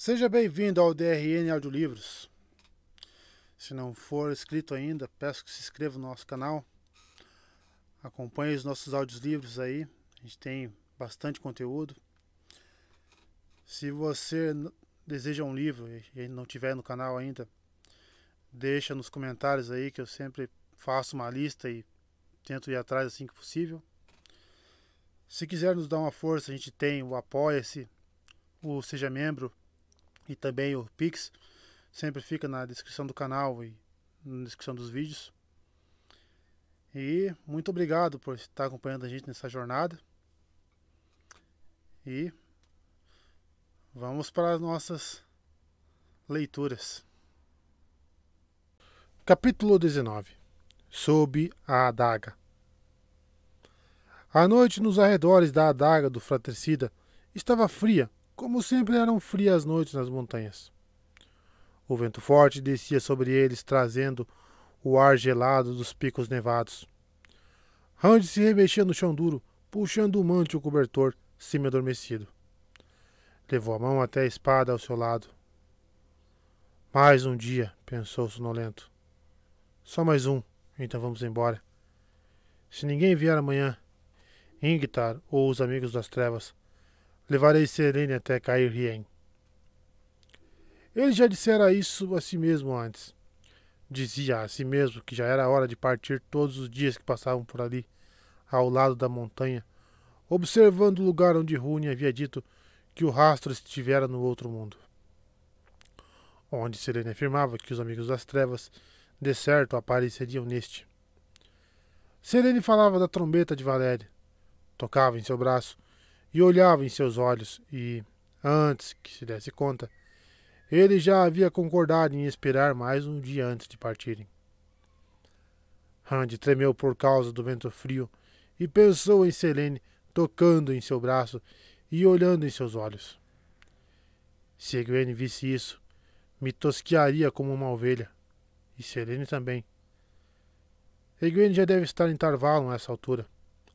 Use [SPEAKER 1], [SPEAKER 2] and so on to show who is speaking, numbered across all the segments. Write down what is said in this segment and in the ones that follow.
[SPEAKER 1] Seja bem-vindo ao DRN Audiolivros. Se não for inscrito ainda, peço que se inscreva no nosso canal. Acompanhe os nossos audiolivros aí. A gente tem bastante conteúdo. Se você deseja um livro e não tiver no canal ainda, deixa nos comentários aí que eu sempre faço uma lista e tento ir atrás assim que possível. Se quiser nos dar uma força, a gente tem o Apoia-se, o Seja Membro e também o Pix. Sempre fica na descrição do canal e na descrição dos vídeos. E muito obrigado por estar acompanhando a gente nessa jornada. E vamos para as nossas leituras. Capítulo 19. Sob a adaga. A noite nos arredores da adaga do fratricida estava fria, como sempre eram frias as noites nas montanhas. O vento forte descia sobre eles, trazendo o ar gelado dos picos nevados. Randy se remexia no chão duro, puxando o manto e o cobertor, semi-adormecido. Levou a mão até a espada ao seu lado. Mais um dia, pensou sonolento. Só mais um, então vamos embora. Se ninguém vier amanhã, Ingtar ou os amigos das trevas, levarei Selene até Cair Rien. Ele já dissera isso a si mesmo antes. Dizia a si mesmo que já era hora de partir todos os dias que passavam por ali, ao lado da montanha, observando o lugar onde Rune havia dito que o rastro estivera no outro mundo. Onde Selene afirmava que os amigos das trevas, de certo, apareceriam neste. Selene falava da trombeta de Valéria, tocava em seu braço e olhava em seus olhos e, antes que se desse conta, ele já havia concordado em esperar mais um dia antes de partirem. Randy tremeu por causa do vento frio e pensou em Selene tocando em seu braço e olhando em seus olhos. Se Egwene visse isso, me tosquearia como uma ovelha. E Selene também. Egwene já deve estar em Tarvalon a essa altura,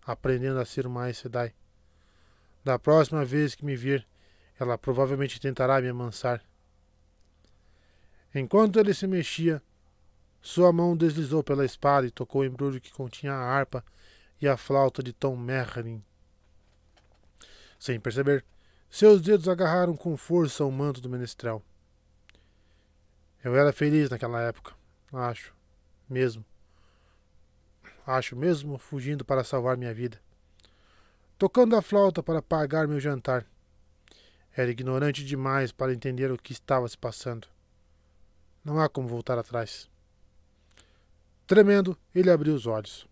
[SPEAKER 1] aprendendo a ser uma Aes Sedai. Da próxima vez que me vir, ela provavelmente tentará me amansar. Enquanto ele se mexia, sua mão deslizou pela espada e tocou o embrulho que continha a harpa e a flauta de Tom Merlin. Sem perceber, seus dedos agarraram com força o manto do menestrel. Eu era feliz naquela época, acho mesmo fugindo para salvar minha vida. Tocando a flauta para pagar meu jantar. Era ignorante demais para entender o que estava se passando. Não há como voltar atrás. Tremendo, ele abriu os olhos.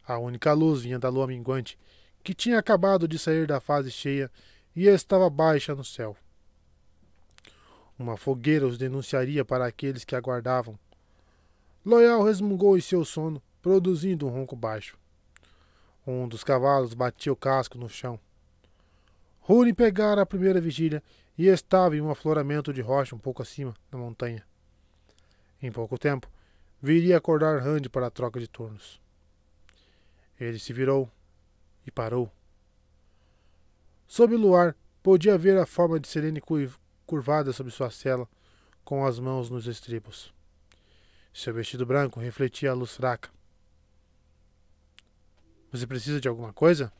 [SPEAKER 1] A única luz vinha da lua minguante, que tinha acabado de sair da fase cheia e estava baixa no céu. Uma fogueira os denunciaria para aqueles que aguardavam. Loial resmungou em seu sono, produzindo um ronco baixo. Um dos cavalos batia o casco no chão. Rune pegara a primeira vigília e estava em um afloramento de rocha um pouco acima da montanha. Em pouco tempo, viria acordar Randy para a troca de turnos. Ele se virou e parou. Sob o luar, podia ver a forma de Selene curvada sobre sua cela, com as mãos nos estribos. Seu vestido branco refletia a luz fraca. Você precisa de alguma coisa?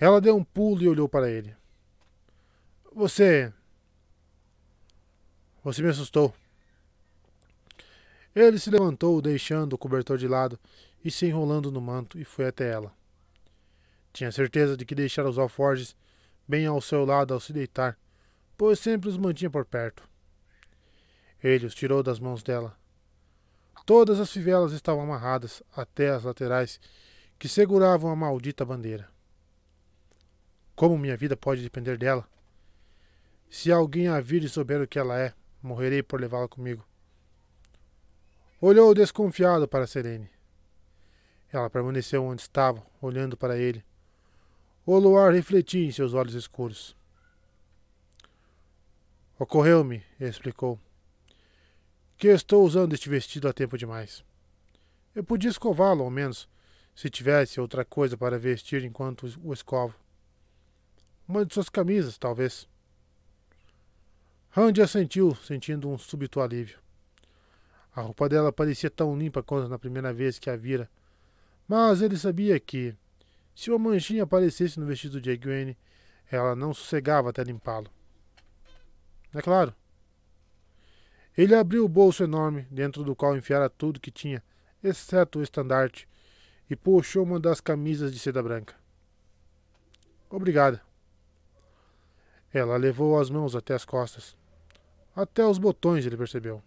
[SPEAKER 1] Ela deu um pulo e olhou para ele. Você me assustou. Ele se levantou, deixando o cobertor de lado e se enrolando no manto, e foi até ela. Tinha certeza de que deixara os alforjes bem ao seu lado ao se deitar, pois sempre os mantinha por perto. Ele os tirou das mãos dela. Todas as fivelas estavam amarradas até as laterais, que seguravam a maldita bandeira. Como minha vida pode depender dela? Se alguém a vir e souber o que ela é, morrerei por levá-la comigo. Olhou desconfiado para Selene. Ela permaneceu onde estava, olhando para ele. O luar refletia em seus olhos escuros. Ocorreu-me, explicou, que estou usando este vestido há tempo demais. Eu podia escová-lo, ao menos, se tivesse outra coisa para vestir enquanto o escovo. Uma de suas camisas, talvez. Randy assentiu, sentindo um súbito alívio. A roupa dela parecia tão limpa quanto na primeira vez que a vira, mas ele sabia que, se uma manchinha aparecesse no vestido de Egwene, ela não sossegava até limpá-lo. É claro. Ele abriu o bolso enorme, dentro do qual enfiara tudo que tinha, exceto o estandarte, e puxou uma das camisas de seda branca. Obrigada. Ela levou as mãos até as costas. Até os botões, ele percebeu.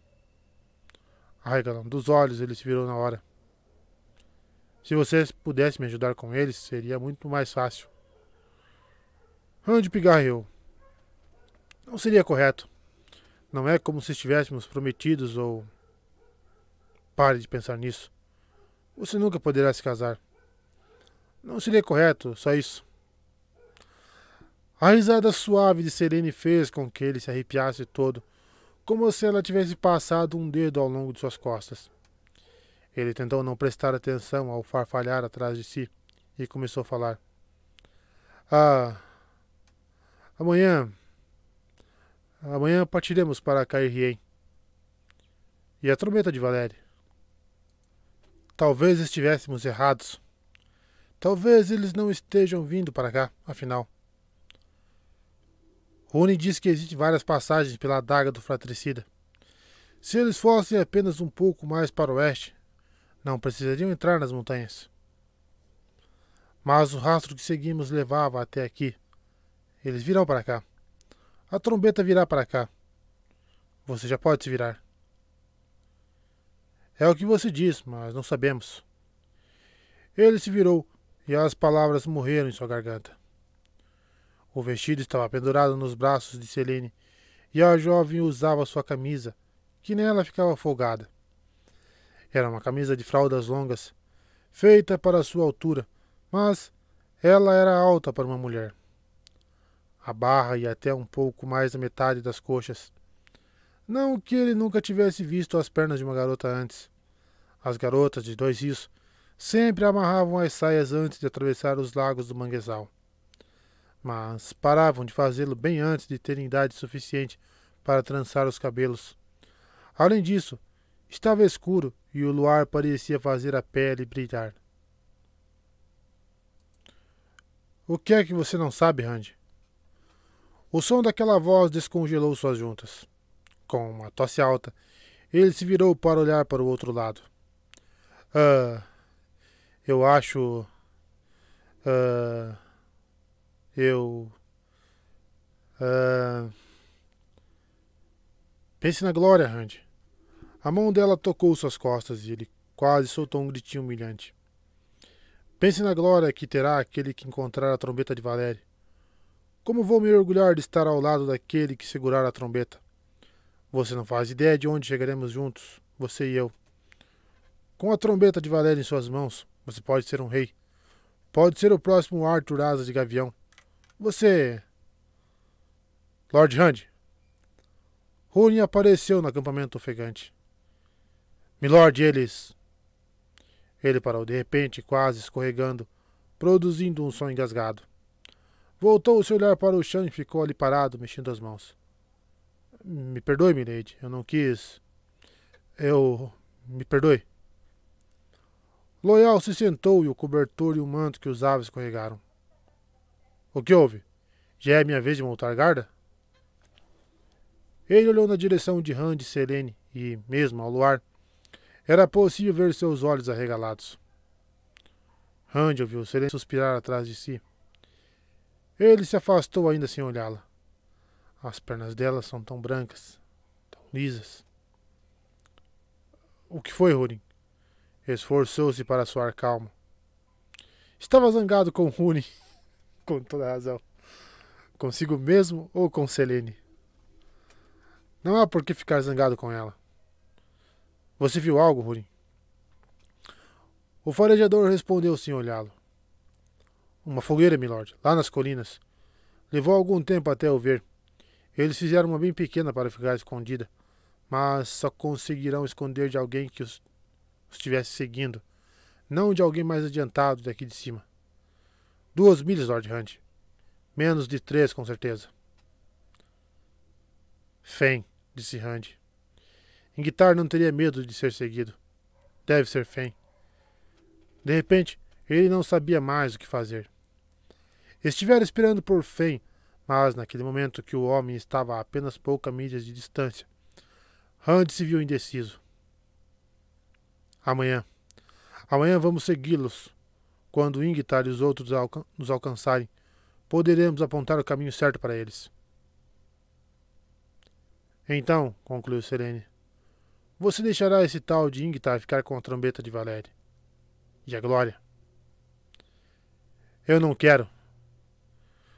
[SPEAKER 1] Arregalando dos olhos, ele se virou na hora. Se você pudesse me ajudar com eles, seria muito mais fácil. Randy pigarreou. Não seria correto. Não é como se estivéssemos prometidos ou... Pare de pensar nisso. Você nunca poderá se casar. Não seria correto, só isso. A risada suave de Selene fez com que ele se arrepiasse todo, como se ela tivesse passado um dedo ao longo de suas costas. Ele tentou não prestar atenção ao farfalhar atrás de si e começou a falar. Amanhã partiremos para Caerhien. E a trombeta de Valéria? Talvez estivéssemos errados. Talvez eles não estejam vindo para cá, afinal. Rune diz que existem várias passagens pela adaga do fratricida. Se eles fossem apenas um pouco mais para o oeste, não precisariam entrar nas montanhas. Mas o rastro que seguimos levava até aqui. Eles virão para cá. A trombeta virá para cá. Você já pode se virar. É o que você diz, mas não sabemos. Ele se virou e as palavras morreram em sua garganta. O vestido estava pendurado nos braços de Selene e a jovem usava sua camisa, que nela ficava folgada. Era uma camisa de fraldas longas, feita para sua altura, mas ela era alta para uma mulher. A barra ia até um pouco mais da metade das coxas. Não que ele nunca tivesse visto as pernas de uma garota antes. As garotas de 2 rios sempre amarravam as saias antes de atravessar os lagos do manguezal. Mas paravam de fazê-lo bem antes de terem idade suficiente para trançar os cabelos. Além disso, estava escuro e o luar parecia fazer a pele brilhar. O que é que você não sabe, Randy? O som daquela voz descongelou suas juntas. Com uma tosse alta, ele se virou para olhar para o outro lado. Eu acho... Pense na glória, Randy. A mão dela tocou suas costas e ele quase soltou um gritinho humilhante. Pense na glória que terá aquele que encontrar a trombeta de Valéria. Como vou me orgulhar de estar ao lado daquele que segurar a trombeta? Você não faz ideia de onde chegaremos juntos, você e eu. Com a trombeta de Valéria em suas mãos, você pode ser um rei. Pode ser o próximo Arthur Asa de Gavião. Você... Lord Randy. Rune apareceu no acampamento ofegante. Milord, eles... Ele parou de repente, quase escorregando, produzindo um som engasgado. Voltou seu olhar para o chão e ficou ali parado, mexendo as mãos. Me perdoe, milady. Eu não quis... Me perdoe. Loyal se sentou e o cobertor e o manto que usava escorregaram. O que houve? Já é minha vez de montar guarda? Ele olhou na direção de Randy e Selene e, mesmo ao luar, era possível ver seus olhos arregalados. Randy ouviu Selene suspirar atrás de si. Ele se afastou ainda sem olhá-la. As pernas dela são tão brancas, tão lisas. O que foi, Húrin? Esforçou-se para soar calmo. Estava zangado com Húrin, com toda razão. Consigo mesmo ou com Selene? Não há por que ficar zangado com ela. Você viu algo, Húrin? O farejador respondeu sem olhá-lo. Uma fogueira, milord, lá nas colinas. Levou algum tempo até eu ver. Eles fizeram uma bem pequena para ficar escondida, mas só conseguirão esconder de alguém que os estivesse seguindo, não de alguém mais adiantado daqui de cima. 2 milhas, Lord Randy. Menos de 3, com certeza. Fen, disse Rand. Ingtar não teria medo de ser seguido. Deve ser Fen. De repente, ele não sabia mais o que fazer. Estivera esperando por Fen, mas naquele momento que o homem estava a apenas poucas milhas de distância, Rand se viu indeciso. Amanhã vamos segui-los. Quando Ingtar e os outros nos alcançarem, poderemos apontar o caminho certo para eles. Então, concluiu Selene, você deixará esse tal de Ingtar ficar com a trombeta de Valéria. E a Glória? Eu não quero.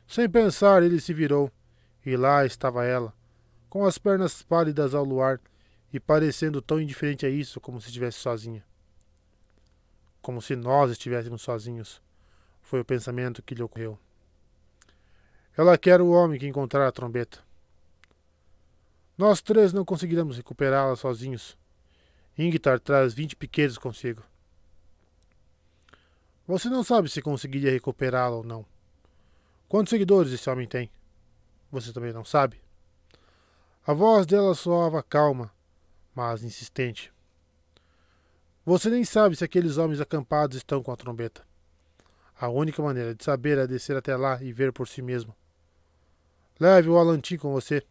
[SPEAKER 1] Sem pensar, ele se virou, e lá estava ela, com as pernas pálidas ao luar e parecendo tão indiferente a isso como se estivesse sozinha. Como se nós estivéssemos sozinhos, foi o pensamento que lhe ocorreu. Ela quer o homem que encontrar a trombeta. Nós três não conseguiremos recuperá-la sozinhos. Ingtar traz 20 piqueiros consigo. Você não sabe se conseguiria recuperá-la ou não. Quantos seguidores esse homem tem? Você também não sabe? A voz dela soava calma, mas insistente. Você nem sabe se aqueles homens acampados estão com a trombeta. A única maneira de saber é descer até lá e ver por si mesmo. Leve o Alantim com você.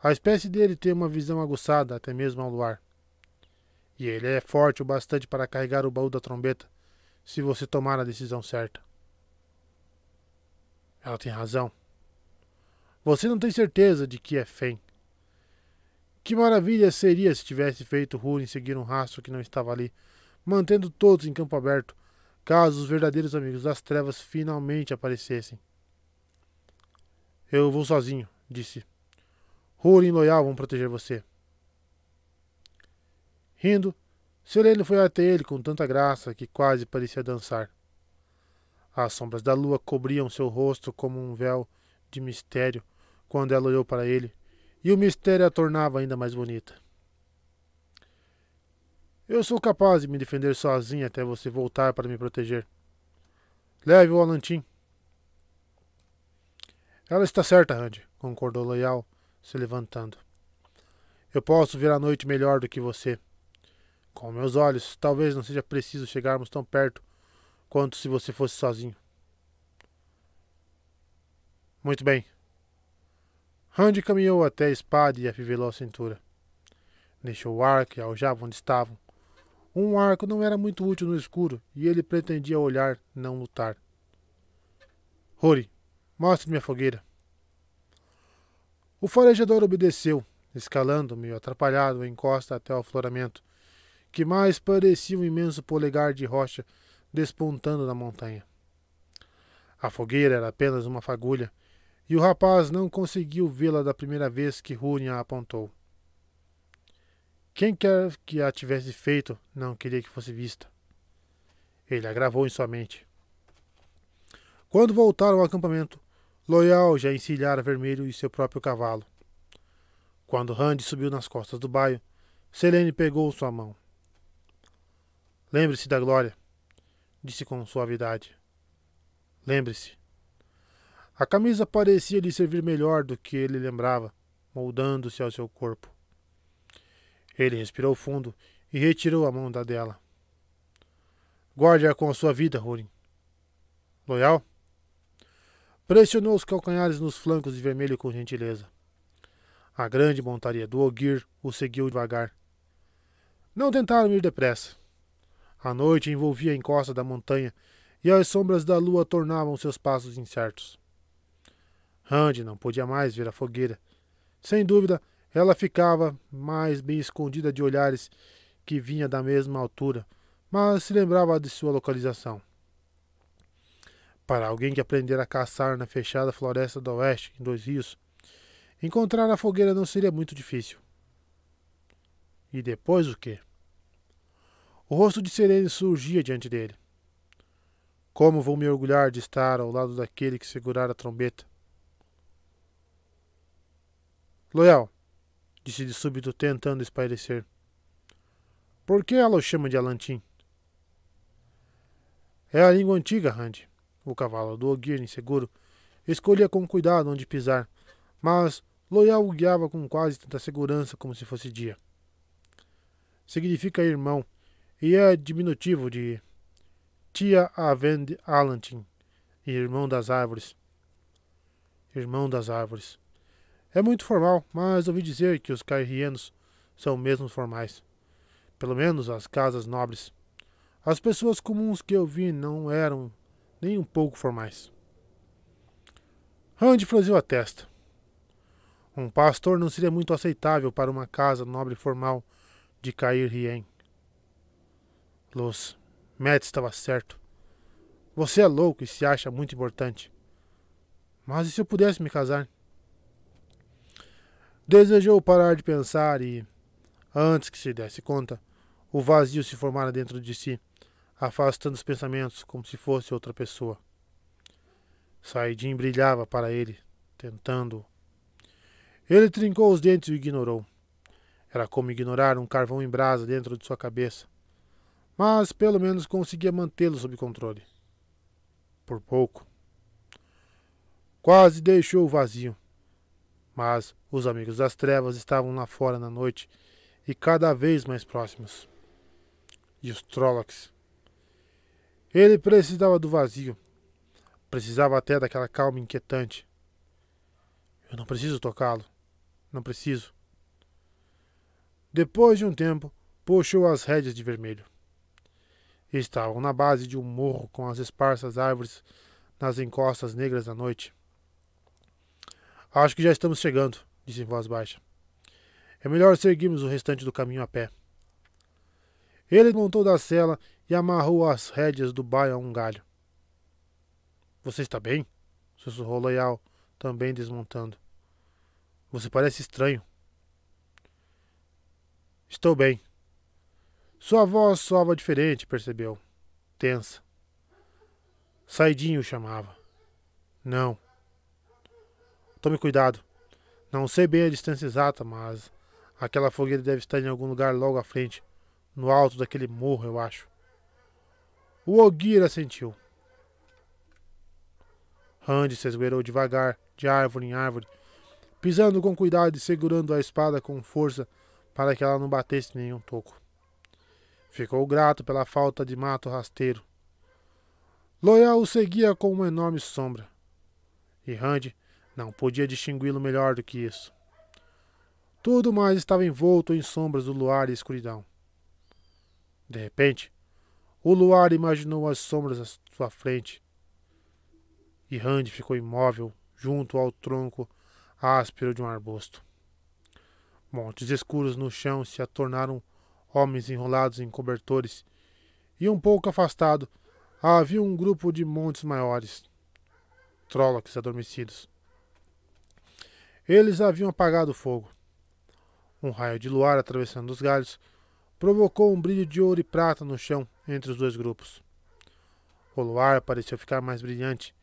[SPEAKER 1] A espécie dele tem uma visão aguçada, até mesmo ao luar. E ele é forte o bastante para carregar o baú da trombeta, se você tomar a decisão certa. Ela tem razão. Você não tem certeza de que é Fen. Que maravilha seria se tivesse feito Húrin seguir um rastro que não estava ali, mantendo todos em campo aberto, caso os verdadeiros amigos das trevas finalmente aparecessem. Eu vou sozinho, disse. Húrin e Loial vão proteger você. Rindo, Selene foi até ele com tanta graça que quase parecia dançar. As sombras da lua cobriam seu rosto como um véu de mistério quando ela olhou para ele, e o mistério a tornava ainda mais bonita. Eu sou capaz de me defender sozinha até você voltar para me proteger. Leve o Alantim. Ela está certa, Rand, concordou Loial, se levantando. Eu posso ver a noite melhor do que você. Com meus olhos, talvez não seja preciso chegarmos tão perto quanto se você fosse sozinho. Muito bem. Rand caminhou até a espada e afivelou a cintura. Deixou o arco e aljava onde estavam. Um arco não era muito útil no escuro e ele pretendia olhar, não lutar. Húrin, mostre-me a fogueira. O farejador obedeceu, escalando, meio atrapalhado, a encosta até o afloramento, que mais parecia um imenso polegar de rocha despontando na montanha. A fogueira era apenas uma fagulha, e o rapaz não conseguiu vê-la da primeira vez que Húrin a apontou. Quem quer que a tivesse feito não queria que fosse vista. Ele a gravou em sua mente. Quando voltaram ao acampamento, Loial já encilhara Vermelho e seu próprio cavalo. Quando Rand subiu nas costas do baio, Selene pegou sua mão. Lembre-se da glória, disse com suavidade. Lembre-se. A camisa parecia lhe servir melhor do que ele lembrava, moldando-se ao seu corpo. Ele respirou fundo e retirou a mão da dela. Guarde-a com a sua vida, Húrin. Loial? Pressionou os calcanhares nos flancos de Vermelho com gentileza. A grande montaria do Ogier o seguiu devagar. Não tentaram ir depressa. A noite envolvia a encosta da montanha e as sombras da lua tornavam seus passos incertos. Rand não podia mais ver a fogueira. Sem dúvida, ela ficava mais bem escondida de olhares que vinha da mesma altura, mas se lembrava de sua localização. Para alguém que aprendera a caçar na fechada floresta do oeste, em 2 rios, encontrar a fogueira não seria muito difícil. E depois o quê? O rosto de Selene surgia diante dele. Como vou me orgulhar de estar ao lado daquele que segurara a trombeta? Loial, disse de súbito, tentando espairecer. Por que ela o chama de Alantim? É a língua antiga, Rand. O cavalo do Ogier, inseguro, escolhia com cuidado onde pisar, mas Loial o guiava com quase tanta segurança como se fosse dia. Significa irmão, e é diminutivo de Tia Avend Alantin, irmão das árvores. Irmão das árvores. É muito formal, mas ouvi dizer que os cairrianos são mesmo formais. Pelo menos as casas nobres. As pessoas comuns que eu vi não eram nem um pouco formais. Rand franziu a testa. Um pastor não seria muito aceitável para uma casa nobre e formal de Cair Rien. Los, Matt estava certo. Você é louco e se acha muito importante. Mas e se eu pudesse me casar? Desejou parar de pensar e, antes que se desse conta, o vazio se formara dentro de si, afastando os pensamentos como se fosse outra pessoa. Saidin brilhava para ele, tentando. Ele trincou os dentes e o ignorou. Era como ignorar um carvão em brasa dentro de sua cabeça. Mas pelo menos conseguia mantê-lo sob controle. Por pouco. Quase deixou o vazio. Mas os amigos das trevas estavam lá fora na noite e cada vez mais próximos. E os Trollocs. Ele precisava do vazio. Precisava até daquela calma inquietante. Eu não preciso tocá-lo. Não preciso. Depois de um tempo, puxou as rédeas de vermelho. Estavam na base de um morro com as esparsas árvores nas encostas negras da noite. Acho que já estamos chegando, disse em voz baixa. É melhor seguirmos o restante do caminho a pé. Ele montou da sela e amarrou as rédeas do baio a um galho. Você está bem? Sussurrou Loial, também desmontando. Você parece estranho. Estou bem. Sua voz soava diferente, percebeu. Tensa. Saidinho o chamava. Não. Tome cuidado. Não sei bem a distância exata, mas aquela fogueira deve estar em algum lugar logo à frente, no alto daquele morro, eu acho. O Ogier assentiu. Rand se esgueirou devagar, de árvore em árvore, pisando com cuidado e segurando a espada com força para que ela não batesse nenhum toco. Ficou grato pela falta de mato rasteiro. Loial o seguia com uma enorme sombra. E Rand não podia distingui-lo melhor do que isso. Tudo mais estava envolto em sombras do luar e escuridão. De repente, o luar imaginou as sombras à sua frente. E Rand ficou imóvel junto ao tronco áspero de um arbusto. Montes escuros no chão se tornaram homens enrolados em cobertores, e um pouco afastado havia um grupo de montes maiores, Trollocs adormecidos. Eles haviam apagado o fogo. Um raio de luar atravessando os galhos provocou um brilho de ouro e prata no chão entre os dois grupos. O luar pareceu ficar mais brilhante,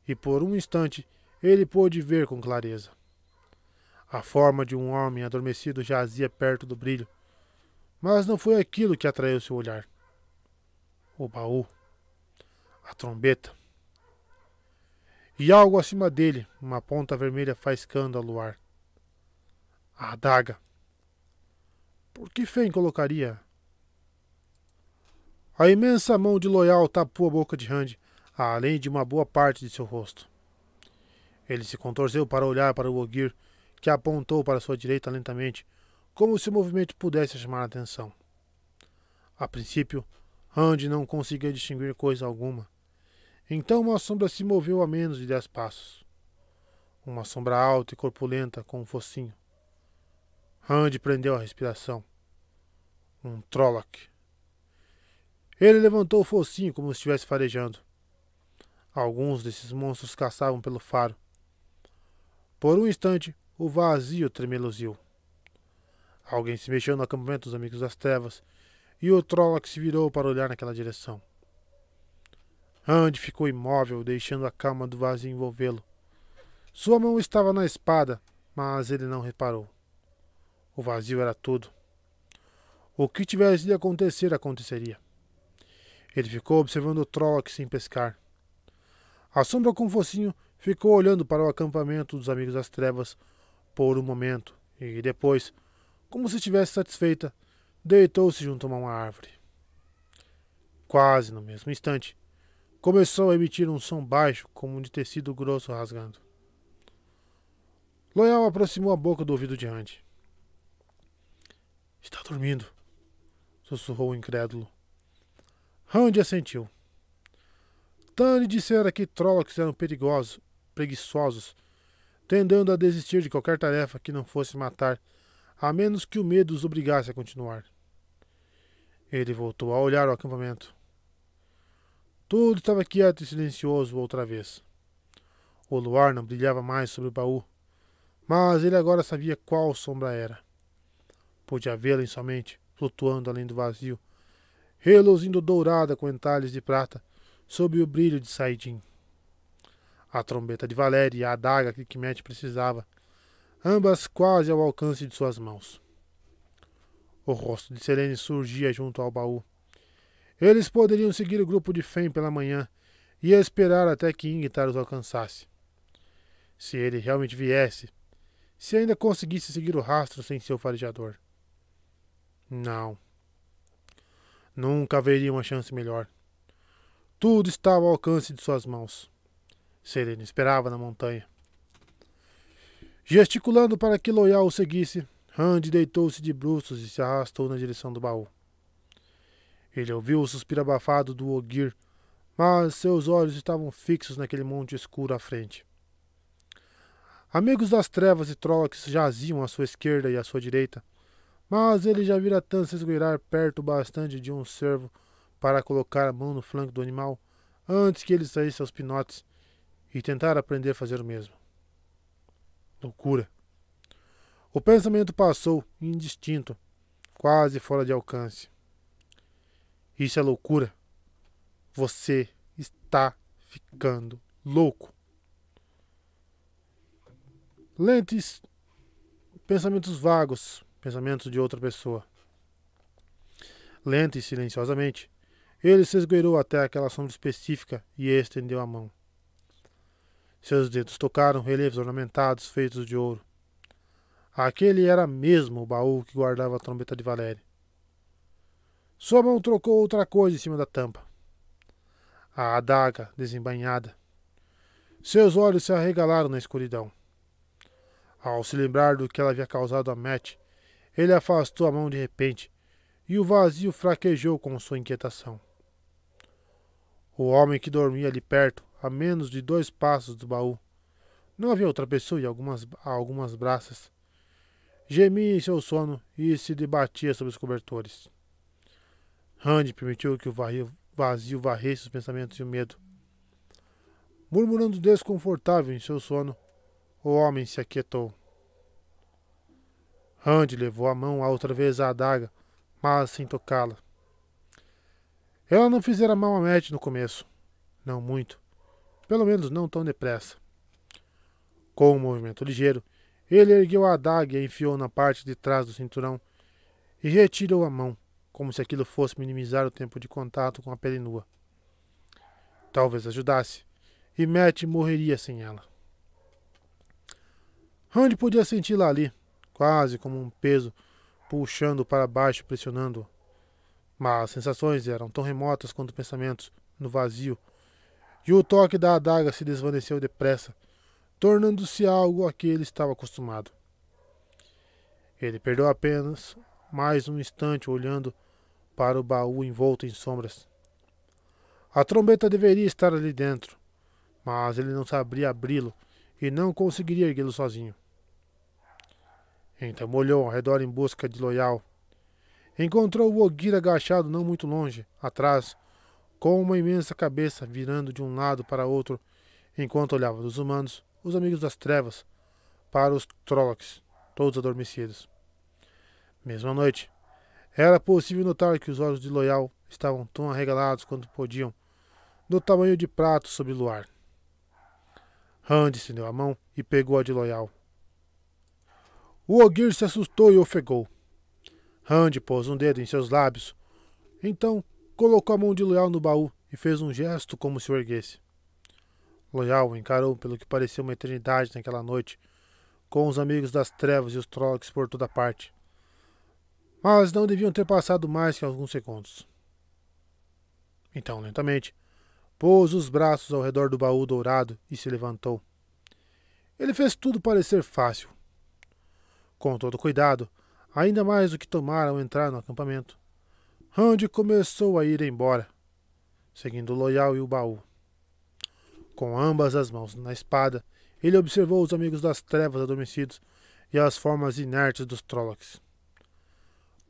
[SPEAKER 1] e por um instante ele pôde ver com clareza. A forma de um homem adormecido jazia perto do brilho, mas não foi aquilo que atraiu seu olhar. O baú. A trombeta. E algo acima dele, uma ponta vermelha faiscando ao luar. A adaga. Por que Fen colocaria? A imensa mão de Loial tapou a boca de Rand, além de uma boa parte de seu rosto. Ele se contorceu para olhar para o Ogier, que apontou para sua direita lentamente, como se o movimento pudesse chamar a atenção. A princípio, Rand não conseguia distinguir coisa alguma. Então uma sombra se moveu a menos de 10 passos. Uma sombra alta e corpulenta com um focinho. Rand prendeu a respiração. Um Trolloc. Ele levantou o focinho como se estivesse farejando. Alguns desses monstros caçavam pelo faro. Por um instante, o vazio tremeluziu. Alguém se mexeu no acampamento dos Amigos das Trevas, e o Trolloc se virou para olhar naquela direção. Rand ficou imóvel, deixando a calma do vazio envolvê-lo. Sua mão estava na espada, mas ele não reparou. O vazio era tudo. O que tivesse de acontecer, aconteceria. Ele ficou observando o Trolloc sem pescar. A sombra com o focinho ficou olhando para o acampamento dos Amigos das Trevas por um momento e depois, como se estivesse satisfeita, deitou-se junto a uma árvore. Quase no mesmo instante, começou a emitir um som baixo como de tecido grosso rasgando. Loyal aproximou a boca do ouvido de Randy. Está dormindo, sussurrou o incrédulo. Randy assentiu. Tani dissera que Trollocs eram perigosos, preguiçosos, tendendo a desistir de qualquer tarefa que não fosse matar, a menos que o medo os obrigasse a continuar. Ele voltou a olhar o acampamento. Tudo estava quieto e silencioso outra vez. O luar não brilhava mais sobre o baú, mas ele agora sabia qual sombra era. Podia vê-la em sua mente, flutuando além do vazio, reluzindo dourada com entalhes de prata, sob o brilho de Saidin. A trombeta de Valéria e a adaga que Kemet precisava, ambas quase ao alcance de suas mãos. O rosto de Selene surgia junto ao baú. Eles poderiam seguir o grupo de Fen pela manhã e esperar até que Ingtar os alcançasse. Se ele realmente viesse, se ainda conseguisse seguir o rastro sem seu farejador. Não. Nunca haveria uma chance melhor. Tudo estava ao alcance de suas mãos. Selene esperava na montanha. Gesticulando para que Loyal o seguisse, Randy deitou-se de bruços e se arrastou na direção do baú. Ele ouviu o suspiro abafado do Ogier, mas seus olhos estavam fixos naquele monte escuro à frente. Amigos das trevas e Trollocs jaziam à sua esquerda e à sua direita, mas ele já vira Tan se esgueirar perto bastante de um cervo para colocar a mão no flanco do animal antes que ele saísse aos pinotes e tentar aprender a fazer o mesmo. Loucura. O pensamento passou, indistinto, quase fora de alcance. Isso é loucura. Você está ficando louco. Lentes, pensamentos vagos, pensamentos de outra pessoa. Lento e silenciosamente, ele se esgueirou até aquela sombra específica e estendeu a mão. Seus dedos tocaram relevos ornamentados feitos de ouro. Aquele era mesmo o baú que guardava a trombeta de Valéria. Sua mão trocou outra coisa em cima da tampa. A adaga desembainhada. Seus olhos se arregalaram na escuridão. Ao se lembrar do que ela havia causado a Matt, ele afastou a mão de repente, e o vazio fraquejou com sua inquietação. O homem que dormia ali perto, a menos de 2 passos do baú, não havia outra pessoa e algumas braças, gemia em seu sono e se debatia sobre os cobertores. Randy permitiu que o vazio varresse os pensamentos e o medo. Murmurando desconfortável em seu sono, o homem se aquietou. Randy levou a mão outra vez à adaga, mas sem tocá-la. Ela não fizera mal a Matt no começo. Não muito. Pelo menos não tão depressa. Com um movimento ligeiro, ele ergueu a adaga e a enfiou na parte de trás do cinturão e retirou a mão, como se aquilo fosse minimizar o tempo de contato com a pele nua. Talvez ajudasse, e Matt morreria sem ela. Randy podia senti-la ali, quase como um peso, puxando para baixo e pressionando-o. Mas as sensações eram tão remotas quanto pensamentos, no vazio, e o toque da adaga se desvaneceu depressa, tornando-se algo a que ele estava acostumado. Ele perdeu apenas mais um instante olhando para o baú envolto em sombras. A trombeta deveria estar ali dentro, mas ele não saberia abri-lo e não conseguiria erguê-lo sozinho. Então olhou ao redor em busca de Loyal. Encontrou o Ogier agachado não muito longe, atrás, com uma imensa cabeça virando de um lado para outro, enquanto olhava dos humanos, os amigos das trevas, para os Trollocs, todos adormecidos. Mesmo à noite, era possível notar que os olhos de Loyal estavam tão arregalados quanto podiam, do tamanho de pratos sob o luar. Randy estendeu a mão e pegou a de Loyal. O Ogier se assustou e ofegou. Randy pôs um dedo em seus lábios. Então, colocou a mão de Loyal no baú e fez um gesto como se o erguesse. Loyal o encarou pelo que parecia uma eternidade naquela noite, com os amigos das trevas e os Trollocs por toda parte. Mas não deviam ter passado mais que alguns segundos. Então, lentamente, pôs os braços ao redor do baú dourado e se levantou. Ele fez tudo parecer fácil. Com todo cuidado, ainda mais do que tomara ao entrar no acampamento, Randy começou a ir embora, seguindo o Loial e o baú. Com ambas as mãos na espada, ele observou os amigos das trevas adormecidos e as formas inertes dos Trollocs.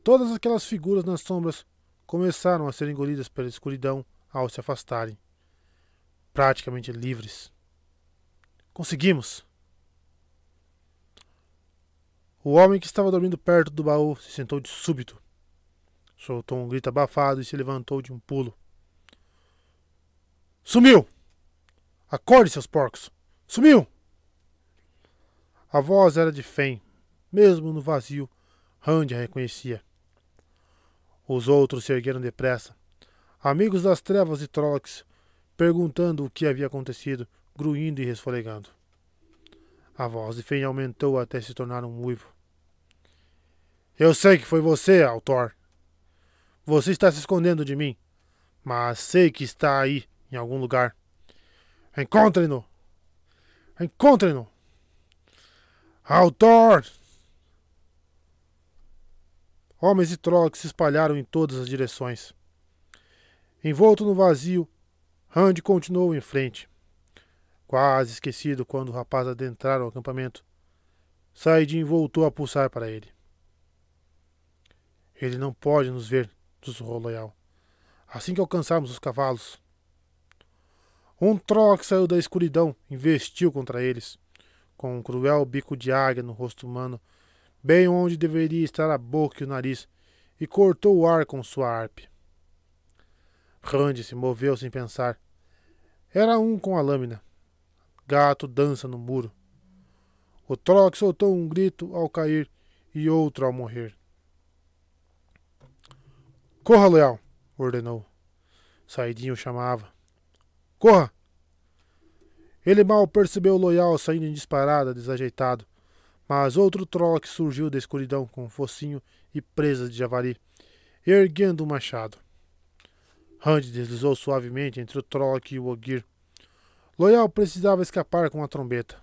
[SPEAKER 1] Todas aquelas figuras nas sombras começaram a ser engolidas pela escuridão ao se afastarem, praticamente livres. Conseguimos! O homem que estava dormindo perto do baú se sentou de súbito. Soltou um grito abafado e se levantou de um pulo. Sumiu! Acorde, seus porcos! Sumiu! A voz era de Fen. Mesmo no vazio, Randy a reconhecia. Os outros se ergueram depressa. Amigos das trevas e Trollocs, perguntando o que havia acontecido, grunhindo e resfolegando. A voz de Fen aumentou até se tornar um uivo. Eu sei que foi você, Altor. Você está se escondendo de mim, mas sei que está aí, em algum lugar. Encontre-no! Encontre-no! Altor! Homens e Trollocs se espalharam em todas as direções. Envolto no vazio, Randy continuou em frente. Quase esquecido quando o rapaz adentraram o acampamento, Saidin voltou a pulsar para ele. Ele não pode nos ver, sussurrou Loial. Assim que alcançarmos os cavalos. Um Trolloc saiu da escuridão e investiu contra eles, com um cruel bico de águia no rosto humano, bem onde deveria estar a boca e o nariz, e cortou o ar com sua harpe. Randy se moveu sem pensar. Era um com a lâmina. Gato dança no muro. O Trolloc soltou um grito ao cair e outro ao morrer. Corra, Loial! Ordenou. Saidin o chamava. Corra! Ele mal percebeu o Loial saindo em disparada, desajeitado, mas outro Trolloc surgiu da escuridão com um focinho e presas de javali, erguendo um machado. Randy deslizou suavemente entre o Trolloc e o Ogier. Loial precisava escapar com a trombeta.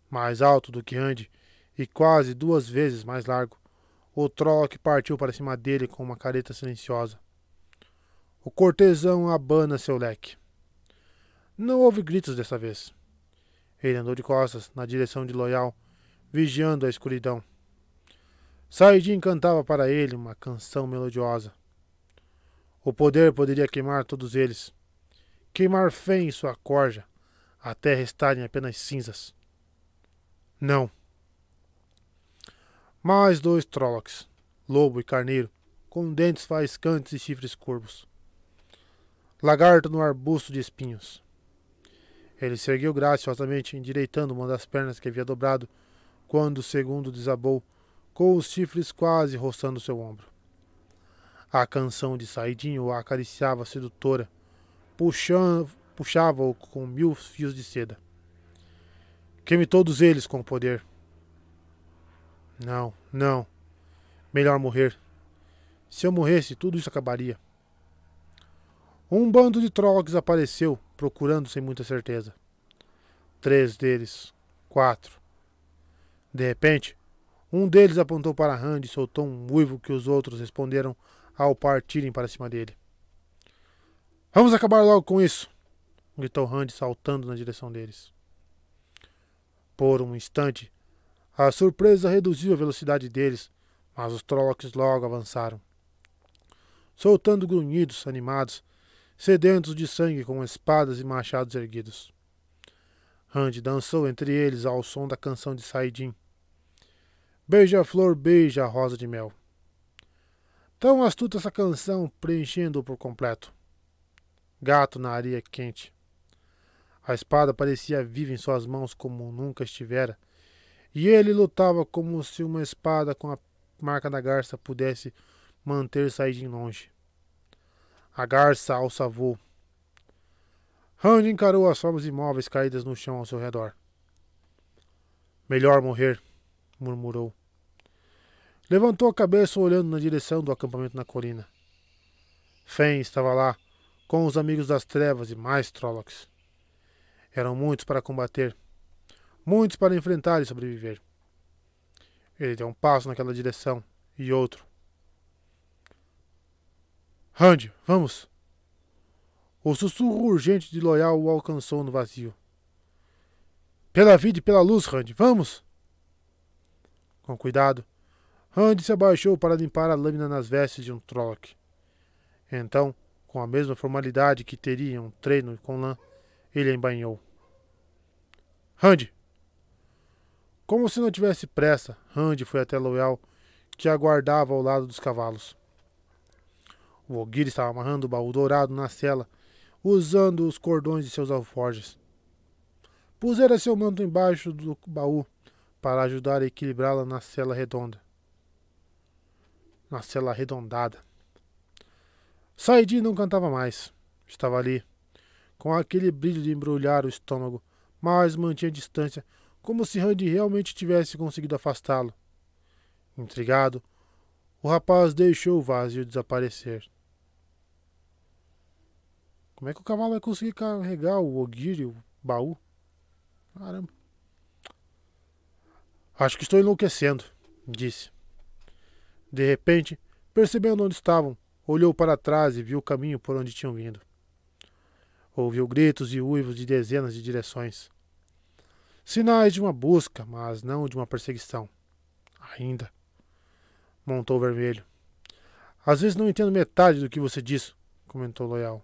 [SPEAKER 1] Mais alto do que Randy e quase 2 vezes mais largo, o Trolloc partiu para cima dele com uma careta silenciosa. O cortesão abana seu leque. Não houve gritos dessa vez. Ele andou de costas na direção de Loial, vigiando a escuridão. Saidin cantava para ele uma canção melodiosa. O poder poderia queimar todos eles. Queimar Fen e sua corja, até restarem apenas cinzas. Não. Mais 2 Trollocs, lobo e carneiro, com dentes faiscantes e chifres curvos. Lagarto no arbusto de espinhos. Ele se ergueu graciosamente, endireitando uma das pernas que havia dobrado, quando o segundo desabou, com os chifres quase roçando seu ombro. A canção de Saidin o acariciava sedutora, puxava-o com 1000 fios de seda. Queime todos eles com o poder. Não, não. Melhor morrer. Se eu morresse, tudo isso acabaria. Um bando de Trollocs apareceu, procurando sem muita certeza. 3 deles. 4. De repente, um deles apontou para Randy e soltou um uivo que os outros responderam ao partirem para cima dele. Vamos acabar logo com isso! Gritou Randy, saltando na direção deles. Por um instante, a surpresa reduziu a velocidade deles, mas os Trollocs logo avançaram. Soltando grunhidos animados, sedentos de sangue com espadas e machados erguidos. Randy dançou entre eles ao som da canção de Saidin. Beija-flor beija a rosa de mel. Tão astuta essa canção, preenchendo-o por completo. Gato na areia quente. A espada parecia viva em suas mãos como nunca estivera, e ele lutava como se uma espada com a marca da garça pudesse manter Saidin longe. A garça alça voo. Randy encarou as formas imóveis caídas no chão ao seu redor. Melhor morrer, murmurou. Levantou a cabeça olhando na direção do acampamento na colina. Fen estava lá, com os amigos das trevas e mais Trollocs. Eram muitos para combater, muitos para enfrentar e sobreviver. Ele deu um passo naquela direção, e outro. Rand, vamos! O sussurro urgente de Loial o alcançou no vazio. Pela vida e pela luz, Rand, vamos! Com cuidado, Rand se abaixou para limpar a lâmina nas vestes de um Trolloc. Então, com a mesma formalidade que teria um treino com lã, ele a embainhou. Rand! Como se não tivesse pressa, Rand foi até Loial, que aguardava ao lado dos cavalos. O Ogier estava amarrando o baú dourado na sela, usando os cordões de seus alforjes. Pusera seu manto embaixo do baú para ajudar a equilibrá-la na sela redonda. Na sela arredondada. Saidin não cantava mais. Estava ali, com aquele brilho de embrulhar o estômago, mas mantinha distância, como se Rand realmente tivesse conseguido afastá-lo. Intrigado, o rapaz deixou o vazio desaparecer. Como é que o cavalo vai conseguir carregar o Ogier e o baú? Caramba. Acho que estou enlouquecendo, disse. De repente, percebendo onde estavam, olhou para trás e viu o caminho por onde tinham vindo. Ouviu gritos e uivos de dezenas de direções. Sinais de uma busca, mas não de uma perseguição. Ainda. Montou Vermelho. Às vezes não entendo metade do que você disse, comentou Loial.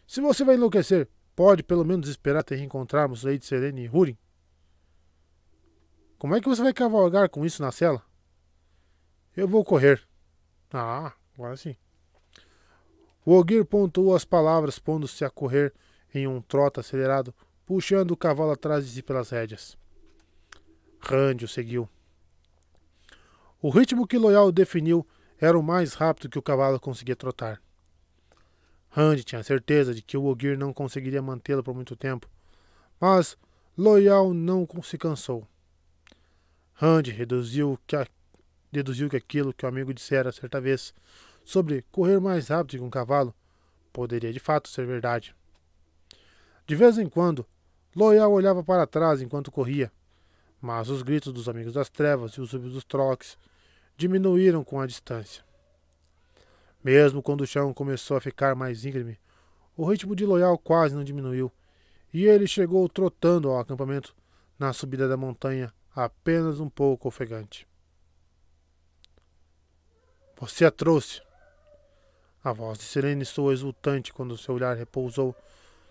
[SPEAKER 1] Se você vai enlouquecer, pode pelo menos esperar até reencontrarmos Lady Selene e Húrin. Como é que você vai cavalgar com isso na cela? Eu vou correr. Ah, agora sim. O Ogier pontuou as palavras, pondo-se a correr em um trote acelerado, puxando o cavalo atrás de si pelas rédeas. Rand o seguiu. O ritmo que Loial definiu era o mais rápido que o cavalo conseguia trotar. Rand tinha certeza de que o Ogier não conseguiria mantê-lo por muito tempo, mas Loial não se cansou. Rand deduziu que aquilo que o amigo dissera certa vez sobre correr mais rápido que um cavalo poderia de fato ser verdade. De vez em quando, Loial olhava para trás enquanto corria, mas os gritos dos amigos das trevas e os uivos dos Trollocs diminuíram com a distância. Mesmo quando o chão começou a ficar mais íngreme, o ritmo de Loial quase não diminuiu, e ele chegou trotando ao acampamento na subida da montanha, apenas um pouco ofegante. Você a trouxe. A voz de Selene soou exultante quando seu olhar repousou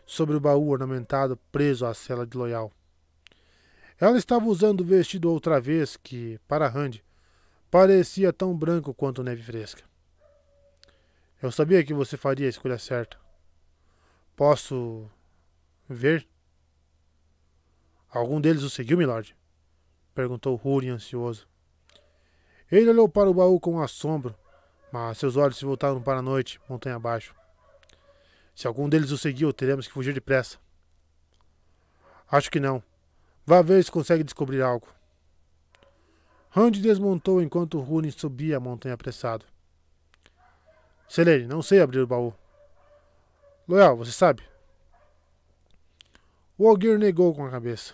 [SPEAKER 1] sobre o baú ornamentado preso à cela de Loial. Ela estava usando o vestido outra vez que, para Rand, parecia tão branco quanto neve fresca. Eu sabia que você faria a escolha certa. Posso ver? Algum deles o seguiu, milord? Perguntou Húrin ansioso. Ele olhou para o baú com assombro, mas seus olhos se voltaram para a noite, montanha abaixo. Se algum deles o seguiu, teremos que fugir depressa. Acho que não. Vá ver se consegue descobrir algo. Rand desmontou enquanto Húrin subia a montanha apressado. Selene, não sei abrir o baú. Loial, você sabe? O Ogier negou com a cabeça.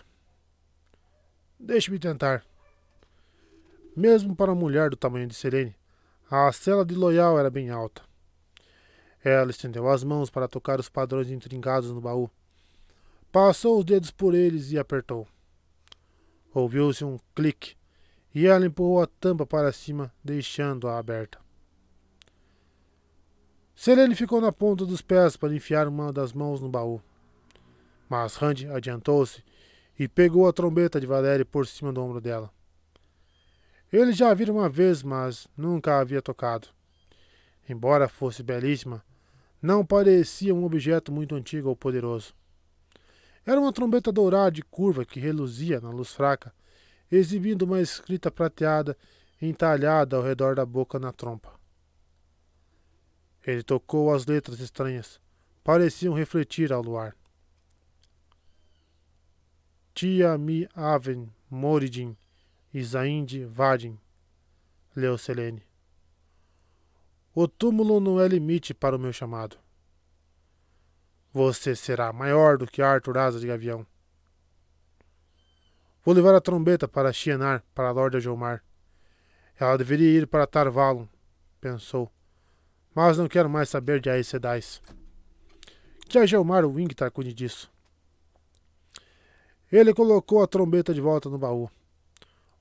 [SPEAKER 1] Deixe-me tentar. Mesmo para uma mulher do tamanho de Selene, a cela de Loial era bem alta. Ela estendeu as mãos para tocar os padrões intrincados no baú. Passou os dedos por eles e apertou. Ouviu-se um clique e ela empurrou a tampa para cima, deixando-a aberta. Selene ficou na ponta dos pés para enfiar uma das mãos no baú. Mas Rand adiantou-se e pegou a trombeta de Valéria por cima do ombro dela. Ele já a vira uma vez, mas nunca a havia tocado. Embora fosse belíssima, não parecia um objeto muito antigo ou poderoso. Era uma trombeta dourada de curva que reluzia na luz fraca, exibindo uma escrita prateada entalhada ao redor da boca na trompa. Ele tocou as letras estranhas. Pareciam refletir ao luar. Tia mi aven Moridin e Zainde Vadin, leu Selene. O túmulo não é limite para o meu chamado. Você será maior do que Arthur Asa de Gavião. Vou levar a trombeta para Shienar, para a Lorde Ajomar. Ela deveria ir para Tarvalon, pensou. Mas não quero mais saber de Aes Sedais. Que a Ajomar ou Ingtar cuide disso. Ele colocou a trombeta de volta no baú.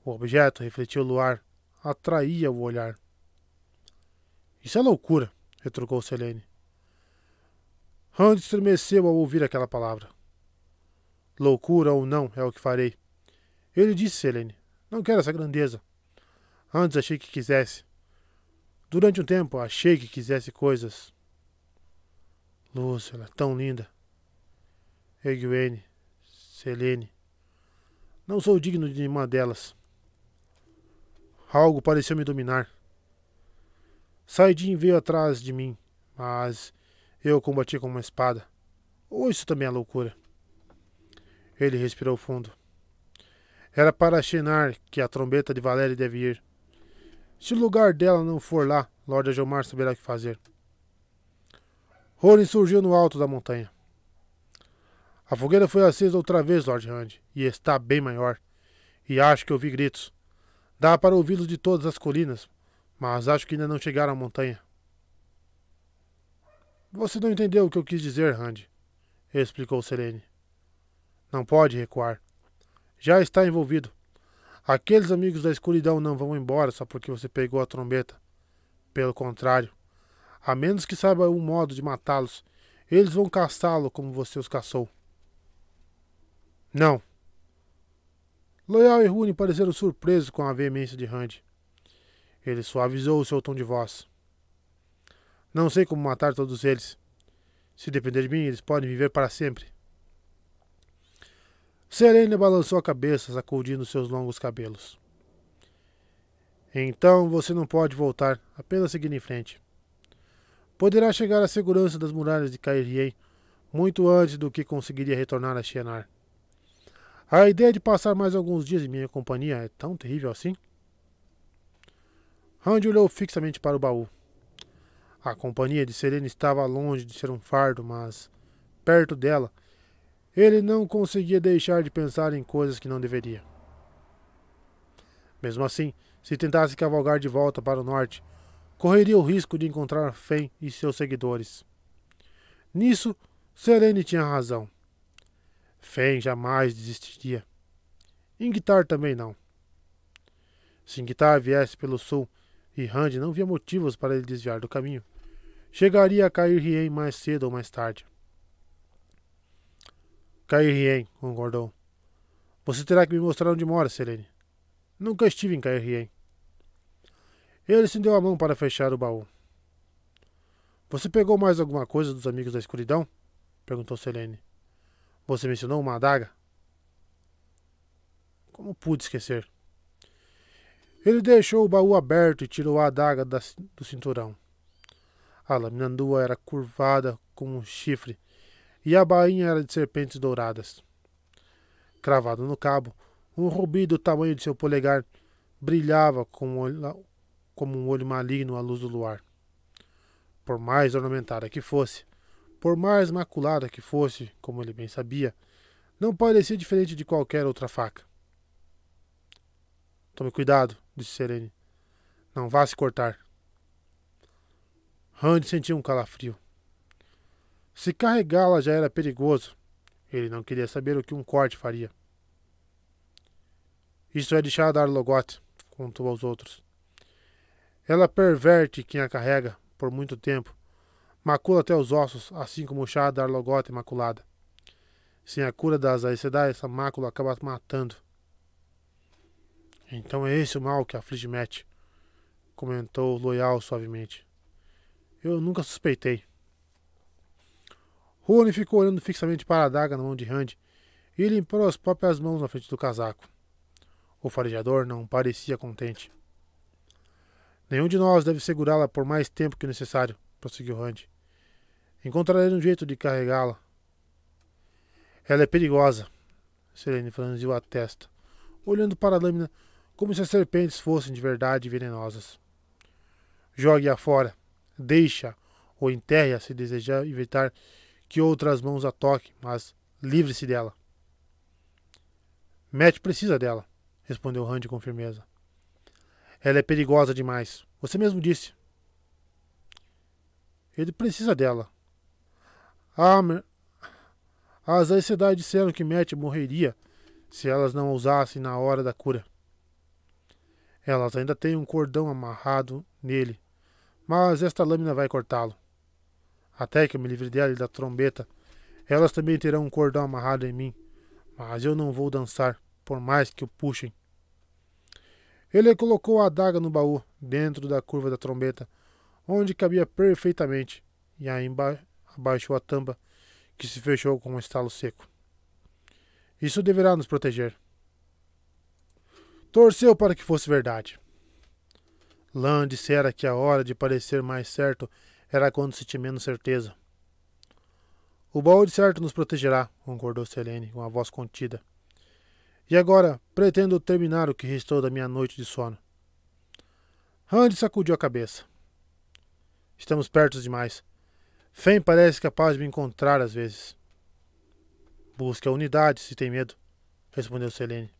[SPEAKER 1] O objeto refletiu o luar, atraía o olhar. Isso é loucura, retrucou Selene. Rand estremeceu ao ouvir aquela palavra. Loucura ou não é o que farei. Ele disse Selene. Não quero essa grandeza. Antes achei que quisesse. Durante um tempo achei que quisesse coisas. Luz, ela é tão linda. Egwene, Selene. Não sou digno de nenhuma delas. Algo pareceu me dominar. Saidin veio atrás de mim, mas eu combati com uma espada. Ou isso também é loucura? Ele respirou fundo. Era para Shienar que a trombeta de Valéria deve ir. Se o lugar dela não for lá, Lorde Ajomar saberá o que fazer. Horin surgiu no alto da montanha. A fogueira foi acesa outra vez, Lord Rand, e está bem maior. E acho que ouvi gritos. Dá para ouvi-los de todas as colinas, mas acho que ainda não chegaram à montanha. Você não entendeu o que eu quis dizer, Rand, explicou Selene. Não pode recuar. Já está envolvido. Aqueles amigos da escuridão não vão embora só porque você pegou a trombeta. Pelo contrário, a menos que saiba um modo de matá-los, eles vão caçá-lo como você os caçou. Não. Loial e Rune pareceram surpresos com a veemência de Rand. Ele suavizou o seu tom de voz. Não sei como matar todos eles. Se depender de mim, eles podem viver para sempre. Selene balançou a cabeça, sacudindo seus longos cabelos. Então você não pode voltar, apenas seguir em frente. Poderá chegar à segurança das muralhas de Caerhien muito antes do que conseguiria retornar a Shienar. A ideia de passar mais alguns dias em minha companhia é tão terrível assim? Rand olhou fixamente para o baú. A companhia de Selene estava longe de ser um fardo, mas, perto dela, ele não conseguia deixar de pensar em coisas que não deveria. Mesmo assim, se tentasse cavalgar de volta para o norte, correria o risco de encontrar Fen e seus seguidores. Nisso, Selene tinha razão. Fen jamais desistiria. Ingtar também não. Se Ingtar viesse pelo sul e Rand não via motivos para ele desviar do caminho, chegaria a Caerhien mais cedo ou mais tarde. Caerhien, concordou. Você terá que me mostrar onde mora, Selene. Nunca estive em Caerhien. Ele estendeu a mão para fechar o baú. Você pegou mais alguma coisa dos amigos da escuridão? Perguntou Selene. Você mencionou uma adaga? Como pude esquecer? Ele deixou o baú aberto e tirou a adaga do cinturão. A lâmina nua era curvada como um chifre e a bainha era de serpentes douradas. Cravado no cabo, um rubi do tamanho de seu polegar brilhava como um olho maligno à luz do luar. Por mais ornamentada que fosse, por mais maculada que fosse, como ele bem sabia, não parecia diferente de qualquer outra faca. Tome cuidado, disse Selene. Não vá se cortar. Rand sentiu um calafrio. Se carregá-la já era perigoso, ele não queria saber o que um corte faria. Isso é de chá da Arlogoth, contou aos outros. Ela perverte quem a carrega por muito tempo, macula até os ossos, assim como o chá da Arlogoth é maculada. Sem a cura das Aes Sedai, essa mácula acaba matando. Então é esse o mal que aflige Mat, comentou Loial suavemente. Eu nunca suspeitei. Rune ficou olhando fixamente para a adaga na mão de Rand e limpou as próprias mãos na frente do casaco. O farejador não parecia contente. Nenhum de nós deve segurá-la por mais tempo que necessário, prosseguiu Rand. Encontrarei um jeito de carregá-la. Ela é perigosa. Selene franziu a testa. olhando para a lâmina como se as serpentes fossem de verdade venenosas. Jogue-a fora, deixe-a ou enterre-a se desejar evitar que outras mãos a toquem, mas livre-se dela. Matt precisa dela, respondeu Randy com firmeza. Ela é perigosa demais. Você mesmo disse. Ele precisa dela. As Aes Sedai disseram que Matt morreria se elas não a usassem na hora da cura. Elas ainda têm um cordão amarrado nele, mas esta lâmina vai cortá-lo. Até que eu me livre dela e da trombeta, elas também terão um cordão amarrado em mim, mas eu não vou dançar, por mais que o puxem. Ele colocou a adaga no baú, dentro da curva da trombeta, onde cabia perfeitamente, e aí abaixou a tampa, que se fechou com um estalo seco. Isso deverá nos proteger. Torceu para que fosse verdade. Lan dissera que a hora de parecer mais certo era quando se tinha menos certeza. O baú de certo nos protegerá, concordou Selene com a voz contida. E agora pretendo terminar o que restou da minha noite de sono. Randy sacudiu a cabeça. Estamos perto demais. Fen parece capaz de me encontrar às vezes. Busque a unidade se tem medo, respondeu Selene.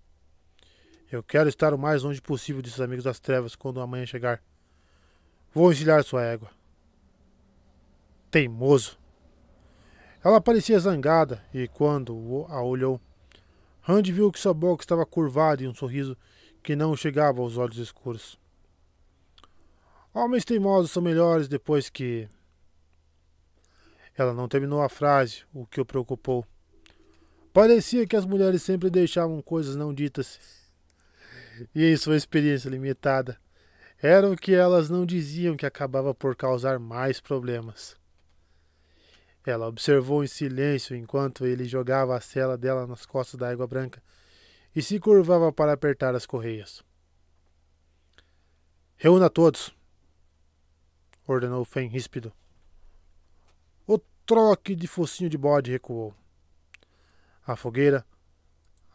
[SPEAKER 1] Eu quero estar o mais longe possível desses amigos das trevas quando amanhã chegar. Vou encilhar sua égua. Teimoso. Ela parecia zangada e, quando a olhou, Randy viu que sua boca estava curvada em um sorriso que não chegava aos olhos escuros. Homens teimosos são melhores depois que... Ela não terminou a frase, o que o preocupou. Parecia que as mulheres sempre deixavam coisas não ditas. E em sua experiência limitada, era o que elas não diziam que acabava por causar mais problemas. Ela observou em silêncio enquanto ele jogava a cela dela nas costas da égua branca e se curvava para apertar as correias. Reúna todos, ordenou Fen ríspido. O troque de focinho de bode recuou. A fogueira,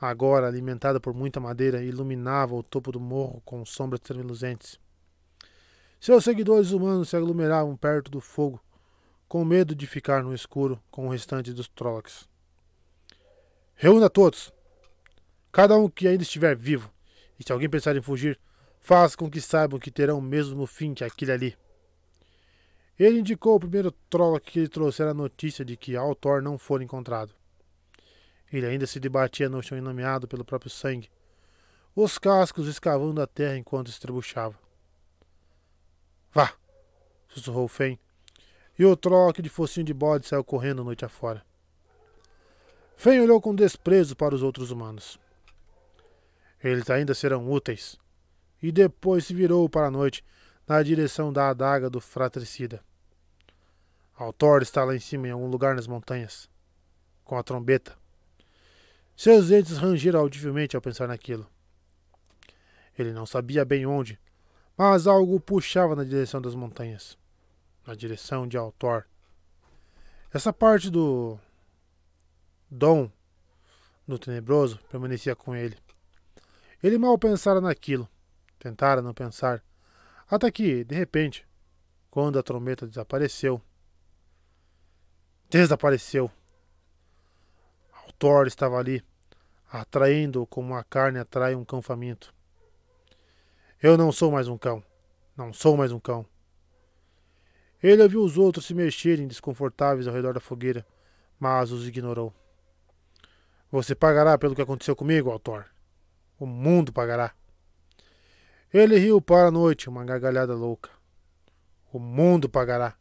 [SPEAKER 1] agora alimentada por muita madeira, iluminava o topo do morro com sombras tremuluzentes. Seus seguidores humanos se aglomeravam perto do fogo, com medo de ficar no escuro com o restante dos Trollocs. Reúna todos! Cada um que ainda estiver vivo, e se alguém pensar em fugir, faça com que saibam que terão o mesmo fim que aquele ali. Ele indicou o primeiro Trolloc que lhe trouxera a notícia de que Altor não fora encontrado. Ele ainda se debatia no chão enlameado pelo próprio sangue, os cascos escavando a terra enquanto se trebuchava. Vá! Sussurrou Fen, e o troque de focinho de bode saiu correndo noite afora. Fen olhou com desprezo para os outros humanos. Eles ainda serão úteis, e depois se virou para a noite, na direção da adaga do fratricida. Altor está lá em cima em algum lugar nas montanhas, com a trombeta. Seus dentes rangeram audivelmente ao pensar naquilo. Ele não sabia bem onde, mas algo o puxava na direção das montanhas, na direção de Altor. Essa parte do dom no tenebroso permanecia com ele. Ele mal pensara naquilo, tentara não pensar, até que, de repente, quando a trombeta desapareceu, Altor estava ali, atraindo-o como a carne atrai um cão faminto. Eu não sou mais um cão. Não sou mais um cão. Ele ouviu os outros se mexerem desconfortáveis ao redor da fogueira, mas os ignorou. Você pagará pelo que aconteceu comigo, Altor. O mundo pagará. Ele riu para a noite, uma gargalhada louca. O mundo pagará.